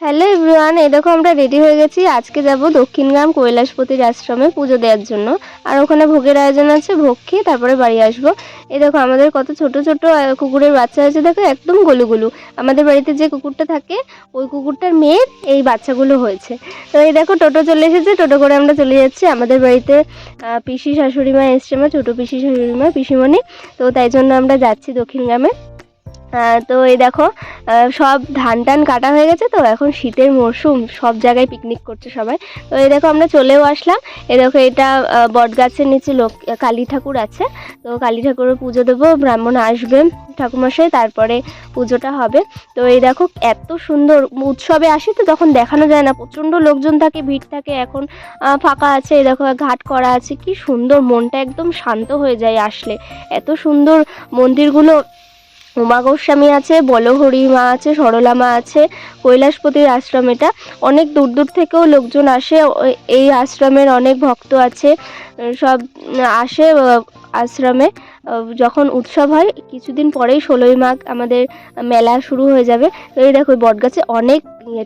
Hello everyone, এই দেখো আমরা রেডি হয়ে গেছি। আজকে যাব দক্ষিণগ্রাম কৈলাসপতির আশ্রমে পুজো দেওয়ার জন্য। আর ওখানে ভোগের আয়োজন আছে, ভোগ খেয়ে তারপরে বাড়ি আসবো। এই দেখো আমাদের কত ছোট ছোট কুকুরের বাচ্চা আছে, দেখো একদম গোলু গোলু। আমাদের বাড়িতে যে কুকুরটা থাকে ওই কুকুরটার মেয়ের এই বাচ্চাগুলো হয়েছে। তো এই দেখো টোটো চলে এসেছে, টোটো করে আমরা চলে যাচ্ছি আমাদের বাড়িতে। পিসি শাশুড়ি মা এসছে, আমার ছোটো পিসি শাশুড়ি মা পিসিমণি। তো তাই জন্য আমরা যাচ্ছি দক্ষিণগ্রামে। তো এই দেখো সব ধান টান কাটা হয়ে গেছে, তো এখন শীতের মরশুম, সব জায়গায় পিকনিক করছে সবাই। তো এই দেখো আমরা চলেও আসলাম। এই দেখো এটা বট গাছের নিচে কালী ঠাকুর আছে। তো কালী ঠাকুরের পুজো দেবো, ব্রাহ্মণ আসবে ঠাকুরমশাই, তারপরে পুজোটা হবে। তো এই দেখো এত সুন্দর উৎসবে আসি তো তখন দেখানো যায় না, প্রচণ্ড লোকজন থাকে, ভিড় থাকে। এখন ফাঁকা আছে, এই দেখো ঘাট করা আছে, কি সুন্দর, মনটা একদম শান্ত হয়ে যায় আসলে। এত সুন্দর মন্দিরগুলো। উমা গোস্বামী আছে, বলহরি মা আছে, সরলা মা আছে। কৈলাসপতির আশ্রম এটা। অনেক দূর দূর থেকেও লোকজন আসে, এই আশ্রমের অনেক ভক্ত আছে, সব আসে আশ্রমে। যখন উৎসব হয় কিছুদিন পরেই 16ই মাঘ আমাদের মেলা শুরু হয়ে যাবে। তো এই দেখো বটগাছে অনেক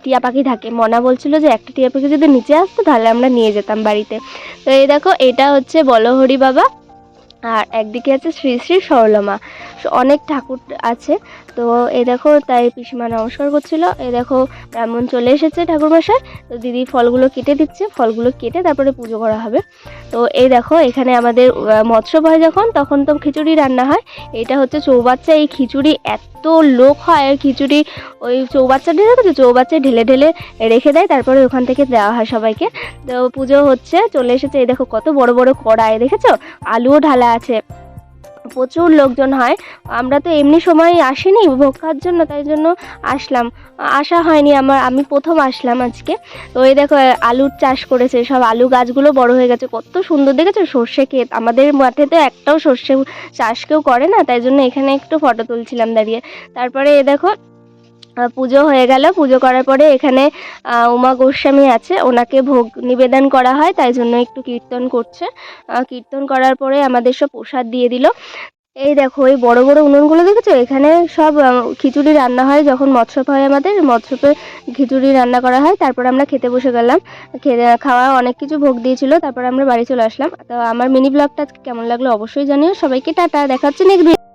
টিয়া পাখি থাকে। মনা বলছিল যে একটা টিয়া পাখি যদি নিচে আসতো তাহলে আমরা নিয়ে যেতাম বাড়িতে। তো এই দেখো এটা হচ্ছে বলহরি বাবা, আর একদিকে আছে শ্রী শ্রী সরলা মা। অনেক ঠাকুর আছে। তো এই দেখো তাই পিসিমা নমস্কার করছিল। এই দেখো ব্রাহ্মণ চলে এসেছে ঠাকুরমশাই। তো দিদি ফলগুলো কেটে দিচ্ছে, ফলগুলো কেটে তারপরে পুজো করা হবে। তো এই দেখো এখানে আমাদের মৎস্য হয় যখন, তখন তো খিচুড়ি রান্না হয়। এটা হচ্ছে চৌবাচ্চা, এই খিচুড়ি এত লোক হয় আর খিচুড়ি ওই চৌবাচ্চা ঢেলে তো চৌবাচ্চায় ঢেলে ঢেলে রেখে দেয়, তারপরে ওখান থেকে দেওয়া হয় সবাইকে। তো পুজো হচ্ছে, চলে এসেছে। এই দেখো কত বড় বড় কড়াই, দেখেছো? আলুও ঢালা আছে, প্রচুর লোকজন হয়। আমরা তো এমনি সময় আসিনি ভোগ খাওয়ার জন্য, তাই জন্য আসলাম, আসা হয়নি আমি প্রথম আসলাম আজকে। তো এই দেখো আলুর চাষ করেছে, সব আলু গাছগুলো বড় হয়ে গেছে, কত সুন্দর দেখেছো? সর্ষে ক্ষেত, আমাদের মাঠে তো একটাও সর্ষে চাষ কেউ করে না, তাই জন্য এখানে একটু ফটো তুলছিলাম দাঁড়িয়ে। তারপরে এ দেখো পুজো হয়ে গেল। পুজো করার পরে এখানে উমা গোস্বামী আছে, ওনাকে ভোগ নিবেদন করা হয়, তাই জন্য একটু কীর্তন করছে। কীর্তন করার পরে আমাদের সব প্রসাদ দিয়ে দিল। এই দেখো এই বড় বড় উনুনগুলো দেখেছো? এখানে সব খিচুড়ি রান্না হয় যখন মৎস্যপ হয়, আমাদের মৎস্যপে খিচুড়ি রান্না করা হয়। তারপর আমরা খেতে বসে গেলাম। খাওয়া অনেক কিছু ভোগ দিয়েছিল, তারপর আমরা বাড়ি চলে আসলাম। তো আমার মিনি ব্লগটা কেমন লাগলো অবশ্যই জানিও। সবাইকে টাটা, দেখা হচ্ছে নেক্সট ভিডিও।